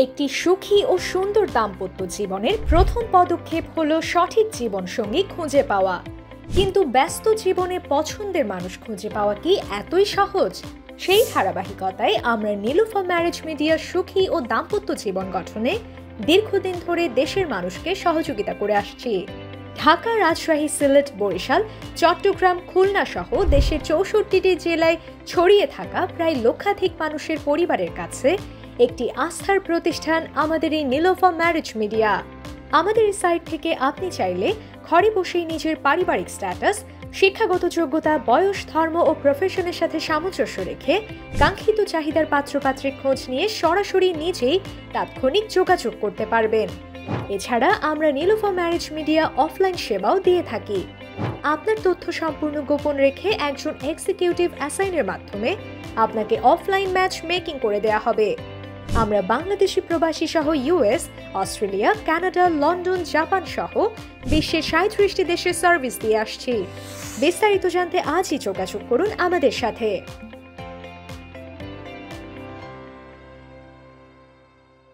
একটি সুখী ও সুন্দর দাম্পত্য জীবনের প্রথম পদক্ষেপ হলো সঠিক জীবনসঙ্গী খুঁজে পাওয়া। কিন্তু ব্যস্ত জীবনে পছন্দের মানুষ খুঁজে পাওয়া কি এতই সহজ? সেই ধারাবাহিকতায় আমরা নীলুফা ম্যারেজ মিডিয়া সুখী ও দাম্পত্য জীবন গঠনে দীর্ঘদিন ধরে দেশের মানুষকে সহযোগিতা করে আসছি। ঢাকা, রাজশাহী, সিলেট, বরিশাল, চট্টগ্রাম, খুলনা সহ দেশের 64টি জেলায় ছড়িয়ে থাকা প্রায় লক্ষাধিক মানুষের পরিবারের কাছে একটি আস্থার প্রতিষ্ঠান আমাদের এই নীলুফা ম্যারেজ মিডিয়া। আমাদের এই সাইট থেকে আপনি চাইলে ঘরে বসেই নিজের পারিবারিক স্ট্যাটাস, শিক্ষাগত যোগ্যতা, বয়স, ধর্ম ও প্রফেশনের সাথে সামঞ্জস্য রেখে কাঙ্ক্ষিত চাহিদার পাত্রপাত্রীর খোঁজ নিয়ে সরাসরি নিজেই তাৎক্ষণিক যোগাযোগ করতে পারবেন। এছাড়া আমরা নীলুফা ম্যারেজ মিডিয়া অফলাইন সেবাও দিয়ে থাকি। আপনার তথ্য সম্পূর্ণ গোপন রেখে একজন এক্সিকিউটিভ অ্যাসাইনের মাধ্যমে আপনাকে অফলাইন ম্যাচ মেকিং করে দেওয়া হবে। আমরা বাংলাদেশি প্রবাসী সহ US, Australia, Canada, London, Japan সহ বিশ্বের 37টি দেশে সার্ভিস দিয়ে আসছি। বিস্তারিত জানতে আজই যোগাযোগ করুন আমাদের সাথে।